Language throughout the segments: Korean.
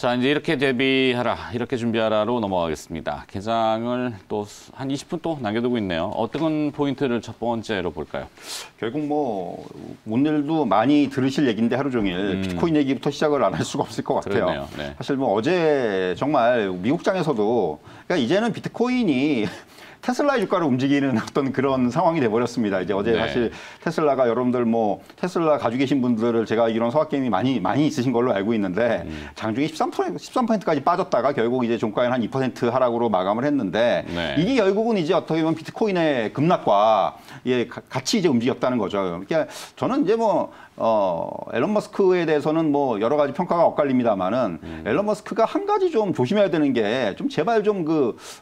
자, 이제 이렇게 대비하라, 이렇게 준비하라로 넘어가겠습니다. 개장을 또 한 20분 또 남겨두고 있네요. 어떤 포인트를 첫 번째로 볼까요? 결국 뭐 오늘도 많이 들으실 얘기인데 하루 종일 비트코인 얘기부터 시작을 안 할 수가 없을 것 같아요. 그러네요. 네. 사실 뭐 어제 정말 미국장에서도 그러니까 이제는 비트코인이 테슬라의 주가를 움직이는 어떤 그런 상황이 돼버렸습니다. 이제 어제 네. 사실 테슬라가 여러분들 뭐 테슬라 가지고 계신 분들을 제가 이런 서학개미 많이 있으신 걸로 알고 있는데 장중에 13%까지 빠졌다가 결국 이제 종가는 한 2% 하락으로 마감을 했는데 네. 이게 결국은 이제 어떻게 보면 비트코인의 급락과 예, 같이 이제 움직였다는 거죠. 그러니까 저는 이제 뭐 앨런 머스크에 대해서는 뭐 여러 가지 평가가 엇갈립니다만은 앨런 머스크가 한 가지 좀 조심해야 되는 게 좀 제발 좀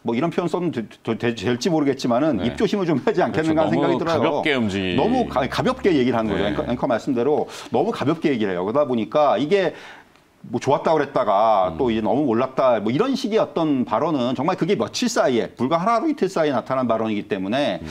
뭐 이런 표현 써도 될지 모르겠지만은 네. 입조심을 좀 하지 않겠는가 하는 그렇죠. 생각이 들어요. 가볍게 움직이. 너무 가볍게 얘기를 하는 거죠. 네. 앵커 말씀대로 너무 가볍게 얘기를 해요. 그러다 보니까 이게 뭐 좋았다 그랬다가 또 이제 너무 올랐다 뭐 이런 식의 어떤 발언은 정말 그게 며칠 사이에 불과 하루 이틀 사이에 나타난 발언이기 때문에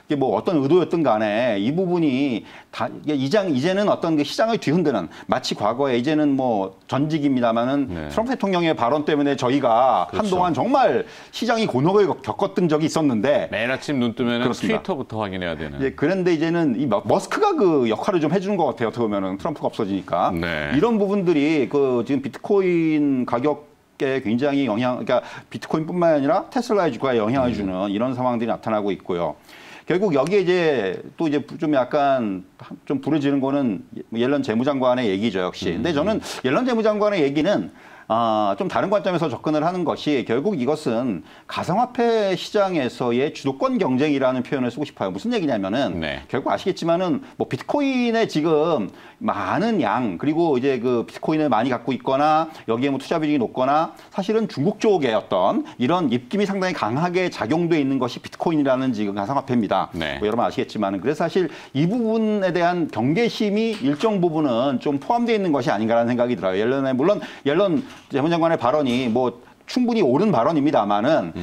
이게 뭐 어떤 의도였든 간에 이 부분이 다 이제는 어떤 그 시장을 뒤흔드는 마치 과거에 이제는 뭐 전직입니다만은 네. 트럼프 대통령의 발언 때문에 저희가 그렇죠. 한동안 정말 시장이 곤혹을 겪었던 적이 있었는데 매일 아침 눈 뜨면 그렇습니다. 트위터부터 확인해야 되는. 예, 그런데 이제는 이 머스크가 그 역할을 좀 해주는 것 같아요. 어떻게 보면은 트럼프가 없어지니까 네. 이런 부분들이 그 지금 비트코인 가격에 굉장히 그러니까 비트코인뿐만 아니라 테슬라의 주가에 영향을 주는 이런 상황들이 나타나고 있고요. 결국 여기에 이제 또 이제 좀 약간 좀 불을 지른 거는 옐런 재무장관의 얘기죠, 역시. 근데 저는 옐런 재무장관의 얘기는 좀 다른 관점에서 접근을 하는 것이 결국 이것은 가상화폐 시장에서의 주도권 경쟁이라는 표현을 쓰고 싶어요. 무슨 얘기냐면은 네. 결국 아시겠지만은 뭐 비트코인에 지금 많은 양 그리고 이제 그 비트코인을 많이 갖고 있거나 여기에 뭐 투자 비중이 높거나 사실은 중국 쪽의 어떤 이런 입김이 상당히 강하게 작용돼 있는 것이 비트코인이라는 지금 가상화폐입니다. 네. 뭐 여러분 아시겠지만은 그래서 사실 이 부분에 대한 경계심이 일정 부분은 좀 포함되어 있는 것이 아닌가라는 생각이 들어요. 물론 옐런 재무장관의 발언이 뭐 충분히 옳은 발언입니다만은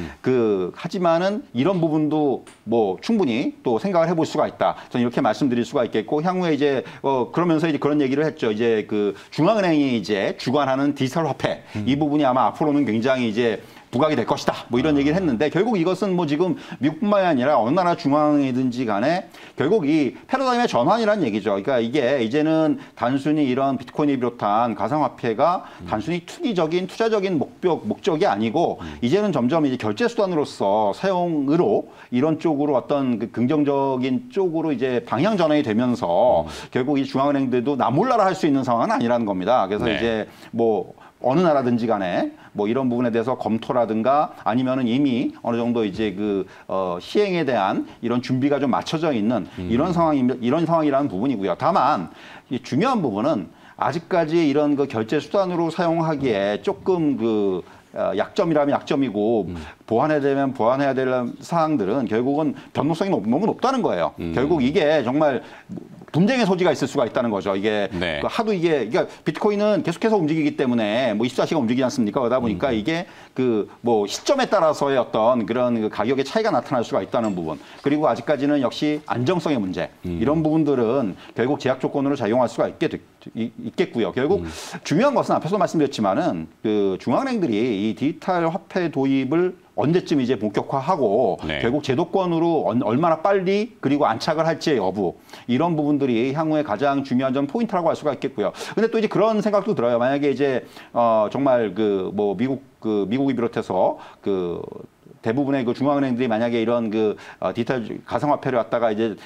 하지만은 이런 부분도 뭐 충분히 또 생각을 해볼 수가 있다. 저는 이렇게 말씀드릴 수가 있겠고 향후에 이제 그러면서 이제 그런 얘기를 했죠. 이제 그 중앙은행이 이제 주관하는 디지털 화폐 이 부분이 아마 앞으로는 굉장히 이제 부각이 될 것이다. 뭐 이런 얘기를 했는데 결국 이것은 뭐 지금 미국뿐만이 아니라 어느 나라 중앙이든지 간에 결국 이 패러다임의 전환이라는 얘기죠. 그러니까 이게 이제는 단순히 이런 비트코인을 비롯한 가상화폐가 단순히 투기적인 투자적인 목적이 아니고 이제는 점점 이제 결제 수단으로서 사용으로 이런 쪽으로 어떤 그 긍정적인 쪽으로 이제 방향 전환이 되면서 결국 이 중앙은행들도 나 몰라라 할 수 있는 상황은 아니라는 겁니다. 그래서 네. 이제 뭐 어느 나라든지 간에 뭐 이런 부분에 대해서 검토라든가 아니면은 이미 어느 정도 이제 시행에 대한 이런 준비가 좀 맞춰져 있는 이런 상황이라는 부분이고요. 다만 이 중요한 부분은 아직까지 이런 그 결제 수단으로 사용하기에 조금 약점이라면 약점이고 보완해야 될 사항들은 결국은 변동성이 너무 높다는 거예요. 결국 이게 정말 분쟁의 소지가 있을 수가 있다는 거죠. 이게 네. 하도 그러니까 비트코인은 계속해서 움직이기 때문에 뭐 24시간 움직이지 않습니까? 그러다 보니까 이게 뭐 시점에 따라서의 어떤 그런 가격의 차이가 나타날 수가 있다는 부분. 그리고 아직까지는 역시 안정성의 문제. 이런 부분들은 결국 제약 조건으로 작용할 수가 있겠고요. 결국 중요한 것은 앞에서 말씀드렸지만은 그 중앙은행들이 이 디지털 화폐 도입을 언제쯤 이제 본격화하고 네. 결국 제도권으로 얼마나 빨리 그리고 안착을 할지의 여부 이런 부분들이 향후에 가장 중요한 점 포인트라고 할 수가 있겠고요. 근데 또 이제 그런 생각도 들어요. 만약에 이제 정말 미국이 비롯해서 대부분의 중앙은행들이 만약에 이런 디지털 가상화폐를 갖다가 이제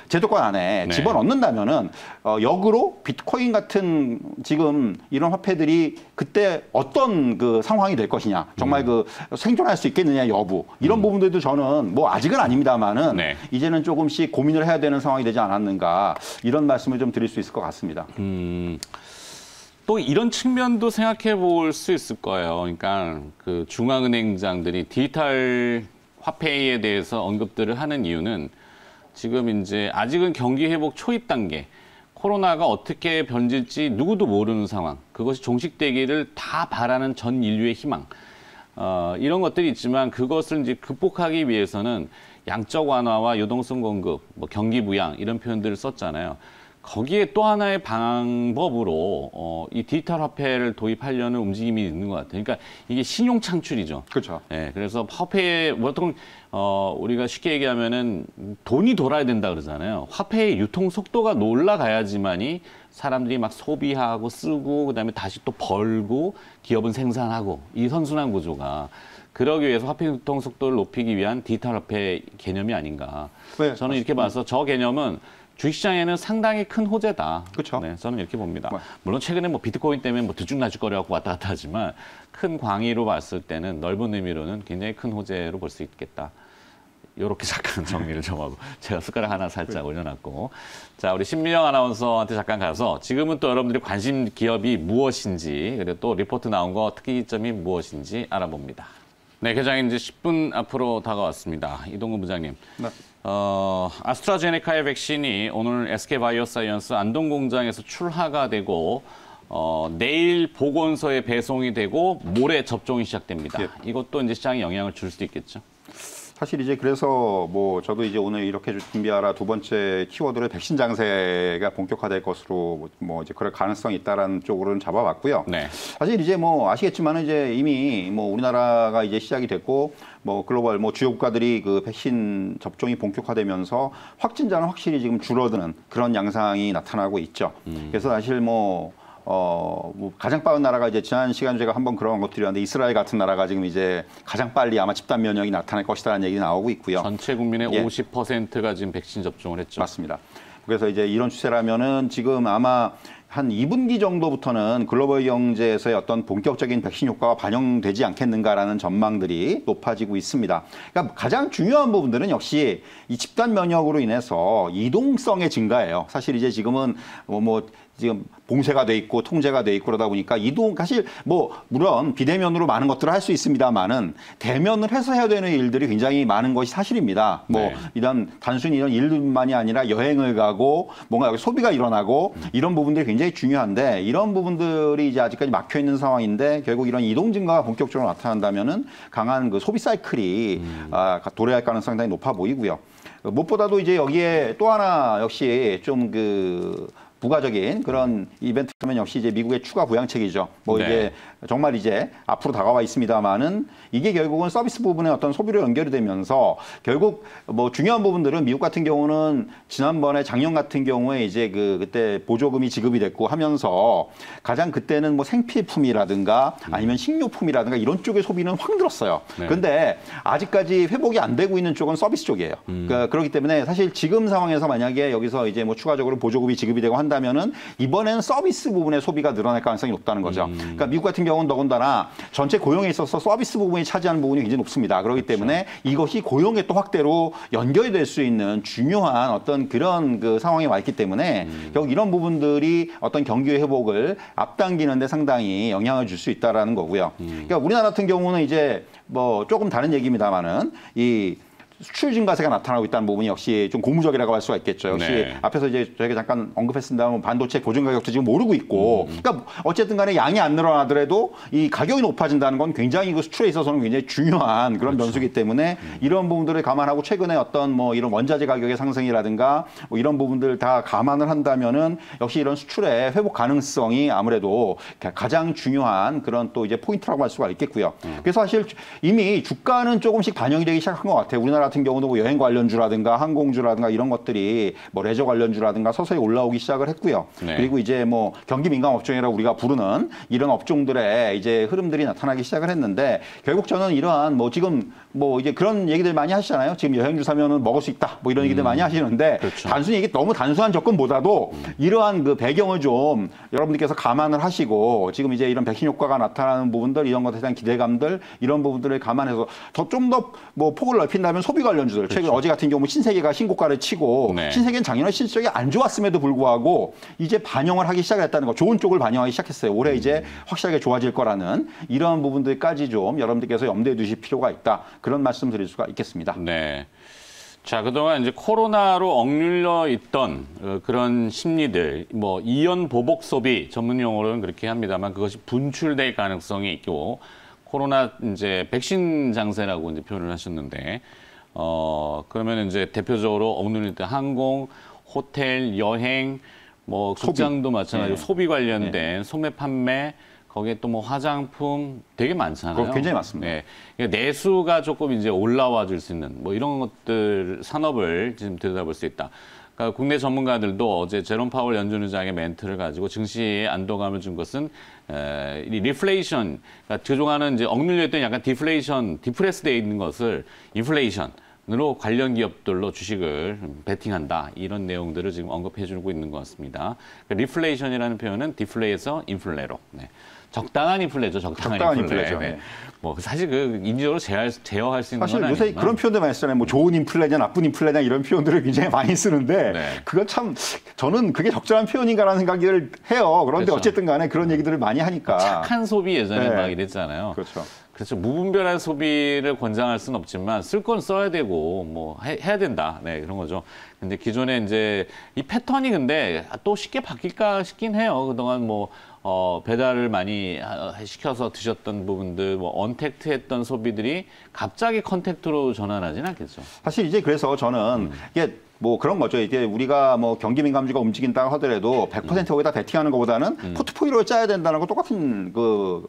제도권 안에 네. 집어넣는다면은 역으로 비트코인 같은 지금 이런 화폐들이 그때 어떤 상황이 될 것이냐, 정말 생존할 수 있겠느냐 여부 이런 부분들도 저는 뭐 아직은 아닙니다만은 네. 이제는 조금씩 고민을 해야 되는 상황이 되지 않았는가 이런 말씀을 좀 드릴 수 있을 것 같습니다. 또 이런 측면도 생각해 볼 수 있을 거예요. 그러니까 그 중앙은행장들이 디지털 화폐에 대해서 언급들을 하는 이유는 지금 이제 아직은 경기 회복 초입 단계, 코로나가 어떻게 변질지 누구도 모르는 상황, 그것이 종식되기를 다 바라는 전 인류의 희망, 이런 것들이 있지만 그것을 이제 극복하기 위해서는 양적 완화와 유동성 공급, 뭐 경기 부양 이런 표현들을 썼잖아요. 거기에 또 하나의 방법으로 이 디지털 화폐를 도입하려는 움직임이 있는 것 같아요. 그러니까 이게 신용 창출이죠. 그렇죠. 예, 그래서 화폐에 보통 우리가 쉽게 얘기하면은 돈이 돌아야 된다 그러잖아요. 화폐의 유통 속도가 올라가야지만이 사람들이 막 소비하고 쓰고 그다음에 다시 또 벌고 기업은 생산하고 이 선순환 구조가 그러기 위해서 화폐 유통 속도를 높이기 위한 디지털 화폐 개념이 아닌가. 네, 저는 이렇게 봐서 저 개념은 주식시장에는 상당히 큰 호재다. 그렇죠. 네, 저는 이렇게 봅니다. 물론 최근에 뭐 비트코인 때문에 뭐 들쭉날쭉거려갖고 왔다 갔다 하지만 큰 광의로 봤을 때는 넓은 의미로는 굉장히 큰 호재로 볼 수 있겠다. 요렇게 잠깐 정리를 좀 하고 제가 숟가락 하나 살짝 올려놨고 자 우리 신민영 아나운서한테 잠깐 가서 지금은 또 여러분들이 관심 기업이 무엇인지 그리고 또 리포트 나온 거 특이점이 무엇인지 알아봅니다. 네, 개장이 이제 10분 앞으로 다가왔습니다. 이동근 부장님. 네. 아스트라제네카의 백신이 오늘 SK바이오사이언스 안동공장에서 출하가 되고 내일 보건소에 배송이 되고 모레 접종이 시작됩니다. 예. 이것도 이제 시장에 영향을 줄 수도 있겠죠. 사실 이제 그래서 뭐 저도 이제 오늘 이렇게 준비하라 두 번째 키워드를 백신 장세가 본격화될 것으로 뭐 이제 그럴 가능성이 있다라는 쪽으로는 잡아봤고요. 네. 사실 이제 뭐 아시겠지만 이제 이미 뭐 우리나라가 이제 시작이 됐고 뭐 글로벌 뭐 주요 국가들이 그 백신 접종이 본격화되면서 확진자는 확실히 지금 줄어드는 그런 양상이 나타나고 있죠. 그래서 사실 뭐 가장 빠른 나라가 이제 지난 시간에 제가 한번 그런 것 드렸는데 이스라엘 같은 나라가 지금 이제 가장 빨리 아마 집단 면역이 나타날 것이라는 얘기 나오고 있고요. 전체 국민의 예. 50%가 지금 백신 접종을 했죠. 맞습니다. 그래서 이제 이런 추세라면은 지금 아마 한 2분기 정도부터는 글로벌 경제에서의 어떤 본격적인 백신 효과가 반영되지 않겠는가라는 전망들이 높아지고 있습니다. 그러니까 가장 중요한 부분들은 역시 이 집단 면역으로 인해서 이동성의 증가예요. 사실 이제 지금은 지금 봉쇄가 돼 있고 통제가 돼 있고 그러다 보니까 사실 뭐 물론 비대면으로 많은 것들을 할 수 있습니다만은 대면을 해서 해야 되는 일들이 굉장히 많은 것이 사실입니다. 뭐 이런 단순히 이런 일만이 아니라 여행을 가고 뭔가 여기 소비가 일어나고 이런 부분들이 굉장히 중요한데 이런 부분들이 이제 아직까지 막혀 있는 상황인데 결국 이런 이동 증가가 본격적으로 나타난다면은 강한 그 소비 사이클이 도래할 가능성이 상당히 높아 보이고요. 무엇보다도 이제 여기에 또 하나 역시 좀 부가적인 그런 이벤트면 역시 이제 미국의 추가 부양책이죠. 뭐 이게 정말 이제 앞으로 다가와 있습니다만은 이게 결국은 서비스 부분의 어떤 소비로 연결이 되면서 결국 뭐 중요한 부분들은 미국 같은 경우는 지난번에 작년 같은 경우에 이제 그때 보조금이 지급이 됐고 하면서 가장 그때는 뭐 생필품이라든가 아니면 식료품이라든가 이런 쪽의 소비는 확 늘었어요. 그런데 아직까지 회복이 안 되고 있는 쪽은 서비스 쪽이에요. 그러니까 그렇기 때문에 사실 지금 상황에서 만약에 여기서 이제 뭐 추가적으로 보조금이 지급이 되고 한다면은 이번에는 서비스 부분의 소비가 늘어날 가능성이 높다는 거죠. 그러니까 미국 같은 경우는 더군다나 전체 고용에 있어서 서비스 부분이 차지하는 부분이 굉장히 높습니다. 그렇기 때문에 이것이 고용의 또 확대로 연결이 될 수 있는 중요한 어떤 그런 그 상황에 와 있기 때문에 결국 이런 부분들이 어떤 경기 회복을 앞당기는 데 상당히 영향을 줄 수 있다라는 거고요. 그러니까 우리나라 같은 경우는 이제 뭐 조금 다른 얘기입니다만은 이 수출 증가세가 나타나고 있다는 부분이 역시 좀 고무적이라고 할 수가 있겠죠. 역시 앞에서 이제 저희가 잠깐 언급했습니다만 반도체 보증 가격도 지금 오르고 있고, 그러니까 어쨌든 간에 양이 안 늘어나더라도 이 가격이 높아진다는 건 굉장히 그 수출에 있어서는 굉장히 중요한 그런 변수이기 때문에 이런 부분들을 감안하고 최근에 어떤 뭐 이런 원자재 가격의 상승이라든가 뭐 이런 부분들 다 감안을 한다면은 역시 이런 수출의 회복 가능성이 아무래도 가장 중요한 그런 또 이제 포인트라고 할 수가 있겠고요. 그래서 사실 이미 주가는 조금씩 반영이 되기 시작한 것 같아요. 우리나라 같은 경우도 뭐 여행 관련주라든가 항공주라든가 이런 것들이 뭐 레저 관련주라든가 서서히 올라오기 시작을 했고요. 그리고 이제 뭐 경기 민감 업종이라고 우리가 부르는 이런 업종들의 이제 흐름들이 나타나기 시작을 했는데 결국 저는 이러한 뭐 지금 뭐 이제 그런 얘기들 많이 하시잖아요. 지금 여행주 사면은 먹을 수 있다. 뭐 이런 얘기들 많이 하시는데 단순히 이게 너무 단순한 접근보다도 이러한 그 배경을 좀 여러분들께서 감안을 하시고 지금 이제 이런 백신 효과가 나타나는 부분들 이런 것에 대한 기대감들 이런 부분들을 감안해서 좀 더 뭐 폭을 넓힌다면 소비 관련주들 최근 어제 같은 경우 신세계가 신고가를 치고 신세계는 작년에 실적이 안 좋았음에도 불구하고 이제 반영을 하기 시작했다는 거 좋은 쪽을 반영하기 시작했어요. 올해 이제 확실하게 좋아질 거라는 이런 부분들까지 좀 여러분들께서 염두에 두실 필요가 있다. 그런 말씀 드릴 수가 있겠습니다. 네. 자, 그동안 이제 코로나로 억눌려 있던 그런 심리들, 뭐 이연 보복 소비 전문 용어로는 그렇게 합니다만 그것이 분출될 가능성이 있고 코로나 이제 백신 장세라고 이제 표현을 하셨는데 그러면 이제 대표적으로 억눌릴 때 항공, 호텔, 여행, 뭐 극장도 마찬가지로 네. 소비 관련된 소매 판매 거기에 또 뭐 화장품 되게 많잖아요. 그거 굉장히 많습니다. 네. 그러니까 내수가 조금 이제 올라와 줄 수 있는 뭐 이런 것들 산업을 지금 들여다볼 수 있다. 그러니까 국내 전문가들도 어제 제롬 파월 연준 의장의 멘트를 가지고 증시에 안도감을 준 것은 이 리플레이션, 그러니까 그동안은 이제 억눌려 있던 약간 디플레이션, 디프레스되어 있는 것을 인플레이션으로 관련 기업들로 주식을 베팅한다. 이런 내용들을 지금 언급해주고 있는 것 같습니다. 그러니까 리플레이션이라는 표현은 디플레이에서 인플레로. 네. 적당한 인플레죠, 적당한 인플레. 인플레죠. 네. 네. 뭐 사실 그 인지적으로 제어할 수 있는 사실 건 요새 아니지만. 그런 표현들 많이 쓰잖아요. 뭐 좋은 인플레냐, 나쁜 인플레냐 이런 표현들을 굉장히 많이 쓰는데 네. 그건 참 저는 그게 적절한 표현인가라는 생각을 해요. 그런데 그렇죠. 어쨌든 간에 그런 얘기들을 많이 하니까. 착한 소비 예전에 네. 막 이랬잖아요. 그렇죠. 그렇죠. 무분별한 소비를 권장할 수는 없지만 쓸 건 써야 되고 뭐 해야 된다. 네, 그런 거죠. 근데 기존에 이제 이 패턴이 근데 또 쉽게 바뀔까 싶긴 해요. 그동안 뭐 배달을 많이 시켜서 드셨던 부분들, 뭐 언택트했던 소비들이 갑자기 컨택트로 전환하진 않겠죠. 사실 이제 그래서 저는 이게 뭐 그런 거죠. 이게 우리가 뭐 경기 민감주가 움직인다고 하더라도 100% 거기다 베팅하는 것보다는 포트폴리오를 짜야 된다는 거 똑같은 그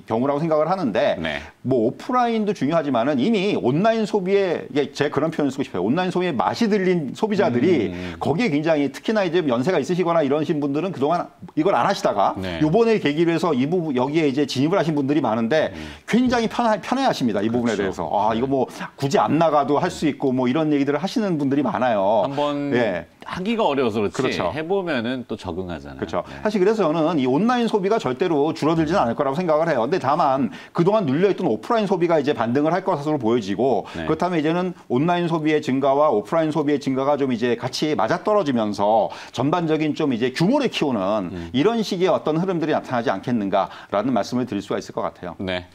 경우라고 생각을 하는데 네. 뭐 오프라인도 중요하지만은 이미 온라인 소비에 이게 제가 그런 표현을 쓰고 싶어요. 온라인 소비에 맛이 들린 소비자들이 거기에 굉장히 특히나 이제 연세가 있으시거나 이러신 분들은 그동안 이걸 안 하시다가 네. 요번에 계기로 해서 이 부분 여기에 이제 진입을 하신 분들이 많은데 굉장히 편해하십니다. 이 부분에 그렇죠. 대해서. 아, 이거 뭐 굳이 안 나가도 할 수 있고 뭐 이런 얘기들을 하시는 분들이 많아요. 한번 예. 하기가 어려워서 그렇지 그렇죠. 해보면은 또 적응하잖아요. 그렇죠. 네. 사실 그래서 저는 이 온라인 소비가 절대로 줄어들지는 않을 거라고 생각을 해요. 근데 다만 그동안 눌려있던 오프라인 소비가 이제 반등을 할 것으로 보여지고 네. 그렇다면 이제는 온라인 소비의 증가와 오프라인 소비의 증가가 좀 이제 같이 맞아떨어지면서 전반적인 좀 이제 규모를 키우는 이런 식의 어떤 흐름들이 나타나지 않겠는가라는 말씀을 드릴 수가 있을 것 같아요. 네.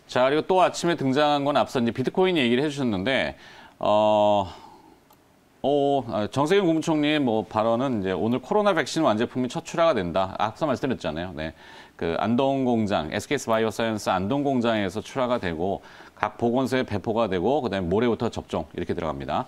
자, 그리고 또 아침에 등장한 건 앞서 이제 비트코인 얘기를 해주셨는데, 정세균 국무총리의 뭐 발언은 이제 오늘 코로나 백신 완제품이 첫 출하가 된다. 앞서 말씀드렸잖아요. 네. 그 안동 공장, SKS 바이오사이언스 안동 공장에서 출하가 되고 각 보건소에 배포가 되고 그다음에 모레부터 접종 이렇게 들어갑니다.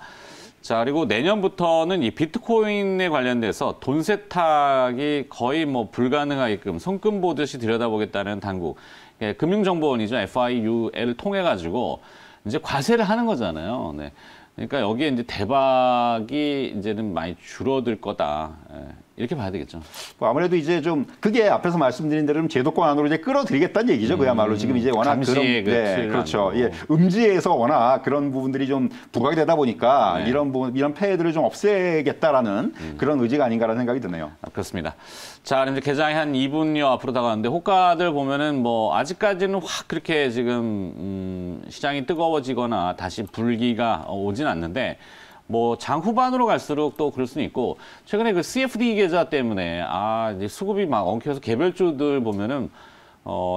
자, 그리고 내년부터는 이 비트코인에 관련돼서 돈 세탁이 거의 뭐 불가능하게끔 손금 보듯이 들여다보겠다는 당국, 예, 금융정보원이죠. FIU를 통해 가지고 이제 과세를 하는 거잖아요. 네. 그러니까 여기에 이제 대박이 이제는 많이 줄어들 거다. 예, 이렇게 봐야 되겠죠. 뭐 아무래도 이제 좀 그게 앞에서 말씀드린 대로 좀 제도권 안으로 이제 끌어들이겠다는 얘기죠. 그야말로 지금 이제 워낙 그런 감시의 그 틀 그렇죠. 안으로. 예, 음지에서 워낙 그런 부분들이 좀 부각이 되다 보니까 네. 이런 부분 이런 폐해들을 좀 없애겠다라는 그런 의지가 아닌가라는 생각이 드네요. 그렇습니다. 자, 이제 개장이 한 2분여 앞으로 다가왔는데 호가들 보면은 뭐 아직까지는 확 그렇게 지금 시장이 뜨거워지거나 다시 불기가 오진 않는데 뭐 장 후반으로 갈수록 또 그럴 수는 있고 최근에 그 CFD 계좌 때문에 이제 수급이 막 엉켜서 개별주들 보면은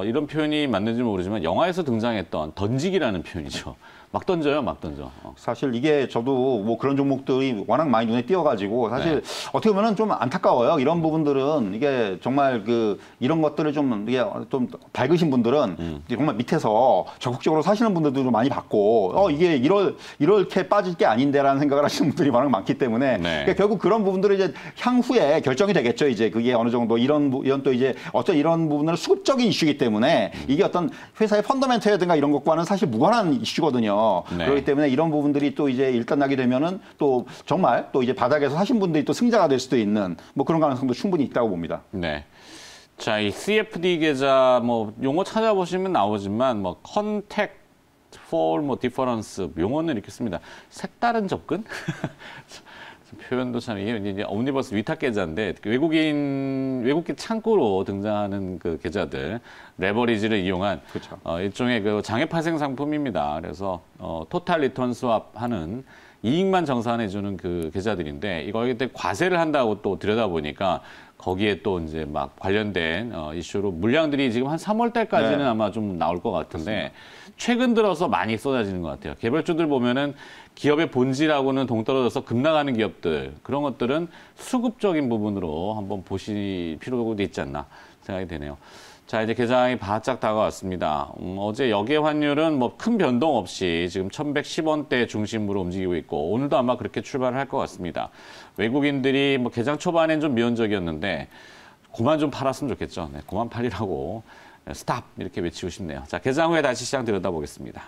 이런 표현이 맞는지 모르지만 영화에서 등장했던 던지기라는 표현이죠. 막 던져요, 막 던져. 사실 이게 저도 뭐 그런 종목들이 워낙 많이 눈에 띄어가지고 사실 어떻게 보면은 좀 안타까워요. 이런 부분들은 이게 정말 그 이런 것들을 좀 이게 좀 밝으신 분들은 정말 밑에서 적극적으로 사시는 분들도 좀 많이 봤고 이게 이렇게 빠질 게 아닌데라는 생각을 하시는 분들이 워낙 많기 때문에 그러니까 결국 그런 부분들은 이제 향후에 결정이 되겠죠. 이제 그게 어느 정도 이런 또 이제 어떤 이런 부분은 수급적인 이슈이기 때문에 이게 어떤 회사의 펀더멘트라든가 이런 것과는 사실 무관한 이슈거든요. 네. 그렇기 때문에 이런 부분들이 또 이제 일단나게 되면은 또 정말 또 이제 바닥에서 사신 분들이 또 승자가 될 수도 있는 뭐 그런 가능성도 충분히 있다고 봅니다. 네. 자, 이 CFD 계좌 뭐 용어 찾아보시면 나오지만 뭐 컨택트 for 뭐 디퍼런스 용어는 이렇게 씁니다. 색다른 접근? 표현도 참 이게 이제 옴니버스 위탁 계좌인데 외국계 창구로 등장하는 그 계좌들 레버리지를 이용한 그렇죠. 일종의 그 장외 파생 상품입니다. 그래서 토탈 리턴 스왑하는 이익만 정산해주는 그 계좌들인데 이거에 과세를 한다고 또 들여다보니까 거기에 또 이제 막 관련된 이슈로 물량들이 지금 한 3월 달까지는 네. 아마 좀 나올 것 같은데 그렇습니다. 최근 들어서 많이 쏟아지는 것 같아요. 개별주들 보면은 기업의 본질하고는 동떨어져서 급나가는 기업들 그런 것들은 수급적인 부분으로 한번 보실 필요도 있지 않나 생각이 되네요. 자, 자, 이제 개장이 바짝 다가왔습니다. 어제 역외 환율은 뭐 큰 변동 없이 지금 1,110원대 중심으로 움직이고 있고 오늘도 아마 그렇게 출발을 할 것 같습니다. 외국인들이 뭐 개장 초반엔 좀 미온적이었는데 그만 좀 팔았으면 좋겠죠. 네, 그만 팔리라고 스탑 이렇게 외치고 싶네요. 자, 개장 후에 다시 시장 들여다보겠습니다.